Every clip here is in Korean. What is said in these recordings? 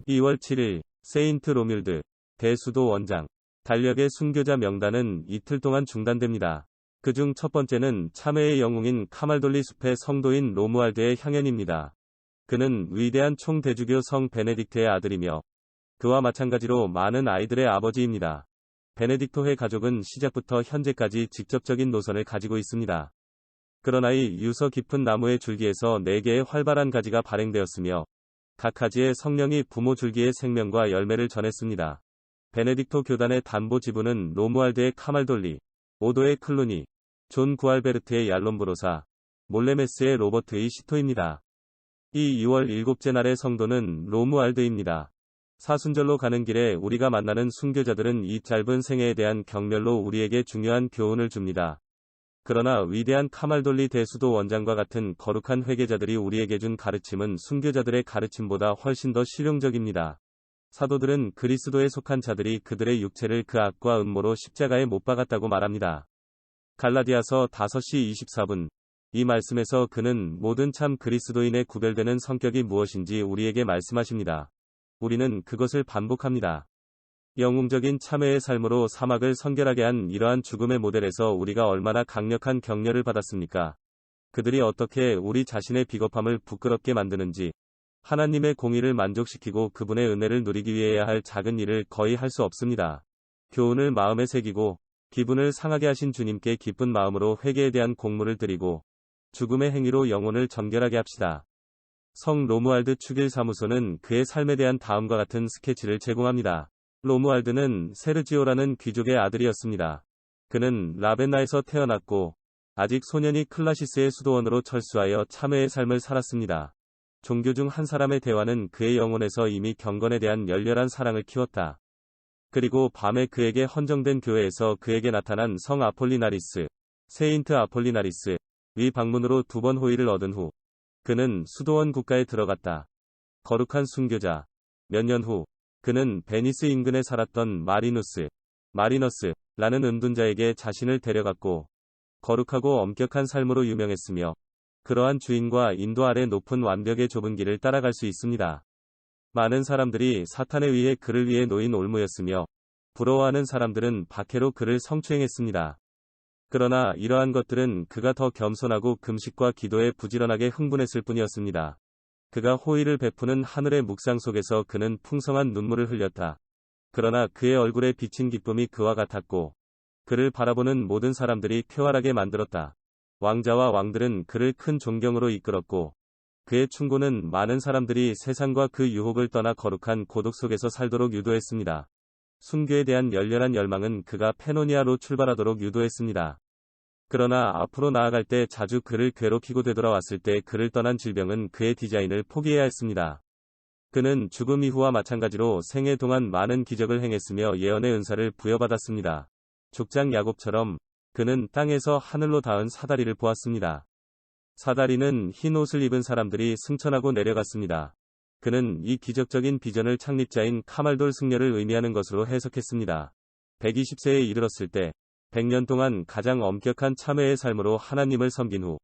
2월 7일, 세인트 로뮬드, 대수도 원장, 달력의 순교자 명단은 이틀 동안 중단됩니다. 그중 첫 번째는 참회의 영웅인 카말돌리 숲의 성도인 로무알드의 향연입니다. 그는 위대한 총대주교 성 베네딕트의 아들이며 그와 마찬가지로 많은 아이들의 아버지입니다. 베네딕토의 가족은 시작부터 현재까지 직접적인 노선을 가지고 있습니다. 그러나 이 유서 깊은 나무의 줄기에서 4개의 활발한 가지가 발행되었으며 각 가지의 성령이 부모 줄기의 생명과 열매를 전했습니다. 베네딕토 교단의 담보 지부는 로무알드의 카말돌리, 오도의 클루니, 존 구알베르트의 얄롬브로사, 몰레메스의 로버트의 시토입니다. 이 2월 7째 날의 성도는 로무알드입니다. 사순절로 가는 길에 우리가 만나는 순교자들은 이 짧은 생애에 대한 경멸로 우리에게 중요한 교훈을 줍니다. 그러나 위대한 카말돌리 대수도 원장과 같은 거룩한 회개자들이 우리에게 준 가르침은 순교자들의 가르침보다 훨씬 더 실용적입니다. 사도들은 그리스도에 속한 자들이 그들의 육체를 그 악과 음모로 십자가에 못 박았다고 말합니다. 갈라디아서 5시 24분. 이 말씀에서 그는 모든 참 그리스도인의 구별되는 성격이 무엇인지 우리에게 말씀하십니다. 우리는 그것을 반복합니다. 영웅적인 참회의 삶으로 사막을 성결하게 한 이러한 죽음의 모델에서 우리가 얼마나 강력한 격려를 받았습니까? 그들이 어떻게 우리 자신의 비겁함을 부끄럽게 만드는지, 하나님의 공의를 만족시키고 그분의 은혜를 누리기 위해 할 작은 일을 거의 할 수 없습니다. 교훈을 마음에 새기고 기분을 상하게 하신 주님께 기쁜 마음으로 회개에 대한 공물을 드리고 죽음의 행위로 영혼을 정결하게 합시다. 성 로무알드 축일사무소는 그의 삶에 대한 다음과 같은 스케치를 제공합니다. 로무알드는 세르지오라는 귀족의 아들이었습니다. 그는 라벤나에서 태어났고 아직 소년이 클라시스의 수도원으로 철수하여 참회의 삶을 살았습니다. 종교 중 한 사람의 대화는 그의 영혼에서 이미 경건에 대한 열렬한 사랑을 키웠다. 그리고 밤에 그에게 헌정된 교회에서 그에게 나타난 성 아폴리나리스, 세인트 아폴리나리스, 위 방문으로 2번 호의를 얻은 후 그는 수도원 국가에 들어갔다. 거룩한 순교자. 몇 년 후 그는 베니스 인근에 살았던 마리너스라는 은둔자에게 자신을 데려갔고 거룩하고 엄격한 삶으로 유명했으며 그러한 주인과 인도 아래 높은 완벽의 좁은 길을 따라갈 수 있습니다. 많은 사람들이 사탄에 의해 그를 위해 놓인 올무였으며 부러워하는 사람들은 박해로 그를 성추행했습니다. 그러나 이러한 것들은 그가 더 겸손하고 금식과 기도에 부지런하게 흥분했을 뿐이었습니다. 그가 호의를 베푸는 하늘의 묵상 속에서 그는 풍성한 눈물을 흘렸다. 그러나 그의 얼굴에 비친 기쁨이 그와 같았고 그를 바라보는 모든 사람들이 쾌활하게 만들었다. 왕자와 왕들은 그를 큰 존경으로 이끌었고 그의 충고는 많은 사람들이 세상과 그 유혹을 떠나 거룩한 고독 속에서 살도록 유도했습니다. 순교에 대한 열렬한 열망은 그가 페노니아로 출발하도록 유도했습니다. 그러나 앞으로 나아갈 때 자주 그를 괴롭히고 되돌아왔을 때 그를 떠난 질병은 그의 디자인을 포기해야 했습니다. 그는 죽음 이후와 마찬가지로 생애 동안 많은 기적을 행했으며 예언의 은사를 부여받았습니다. 족장 야곱처럼 그는 땅에서 하늘로 닿은 사다리를 보았습니다. 사다리는 흰 옷을 입은 사람들이 승천하고 내려갔습니다. 그는 이 기적적인 비전을 창립자인 카말돌 승려를 의미하는 것으로 해석했습니다. 120세에 이르렀을 때 100년 동안 가장 엄격한 참회의 삶으로 하나님을 섬긴 후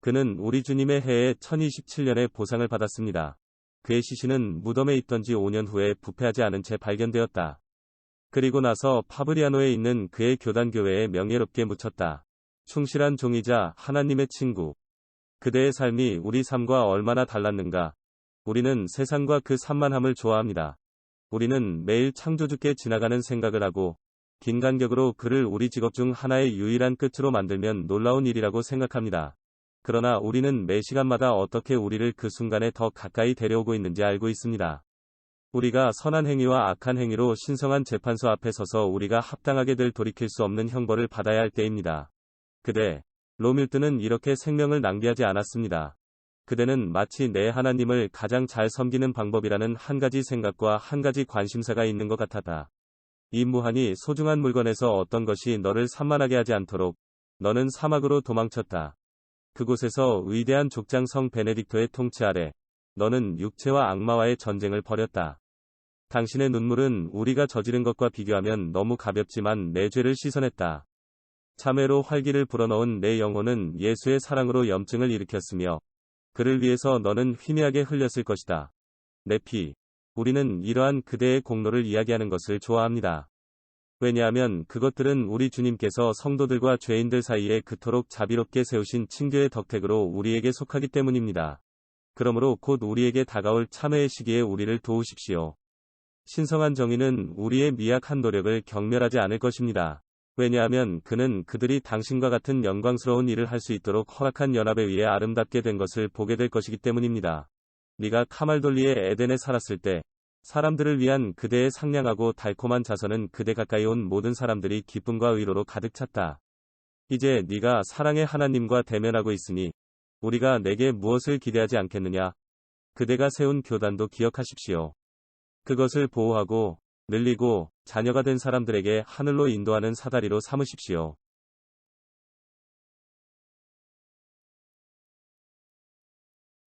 그는 우리 주님의 해에 1027년의 보상을 받았습니다. 그의 시신은 무덤에 있던 지 5년 후에 부패하지 않은 채 발견되었다. 그리고 나서 파브리아노에 있는 그의 교단교회에 명예롭게 묻혔다. 충실한 종이자 하나님의 친구. 그대의 삶이 우리 삶과 얼마나 달랐는가. 우리는 세상과 그 산만함을 좋아합니다. 우리는 매일 창조주께 지나가는 생각을 하고 긴 간격으로 그를 우리 직업 중 하나의 유일한 끝으로 만들면 놀라운 일이라고 생각합니다. 그러나 우리는 매 시간마다 어떻게 우리를 그 순간에 더 가까이 데려오고 있는지 알고 있습니다. 우리가 선한 행위와 악한 행위로 신성한 재판소 앞에 서서 우리가 합당하게 될 돌이킬 수 없는 형벌을 받아야 할 때입니다. 그대, 로뮬드는 이렇게 생명을 낭비하지 않았습니다. 그대는 마치 내 하나님을 가장 잘 섬기는 방법이라는 한 가지 생각과 한 가지 관심사가 있는 것 같았다. 이 무한히 소중한 물건에서 어떤 것이 너를 산만하게 하지 않도록 너는 사막으로 도망쳤다. 그곳에서 위대한 족장 성 베네딕토의 통치 아래 너는 육체와 악마와의 전쟁을 벌였다. 당신의 눈물은 우리가 저지른 것과 비교하면 너무 가볍지만 내 죄를 씻어냈다. 참회로 활기를 불어넣은 내 영혼은 예수의 사랑으로 염증을 일으켰으며 그를 위해서 너는 희미하게 흘렸을 것이다. 내 피, 우리는 이러한 그대의 공로를 이야기하는 것을 좋아합니다. 왜냐하면 그것들은 우리 주님께서 성도들과 죄인들 사이에 그토록 자비롭게 세우신 친교의 덕택으로 우리에게 속하기 때문입니다. 그러므로 곧 우리에게 다가올 참회의 시기에 우리를 도우십시오. 신성한 정의는 우리의 미약한 노력을 경멸하지 않을 것입니다. 왜냐하면 그는 그들이 당신과 같은 영광스러운 일을 할 수 있도록 허락한 연합에 의해 아름답게 된 것을 보게 될 것이기 때문입니다. 네가 카말돌리의 에덴에 살았을 때 사람들을 위한 그대의 상냥하고 달콤한 자선은 그대 가까이 온 모든 사람들이 기쁨과 의로로 가득 찼다. 이제 네가 사랑의 하나님과 대면하고 있으니 우리가 내게 무엇을 기대하지 않겠느냐? 그대가 세운 교단도 기억하십시오. 그것을 보호하고 늘리고 자녀가 된 사람들에게 하늘로 인도하는 사다리로 삼으십시오.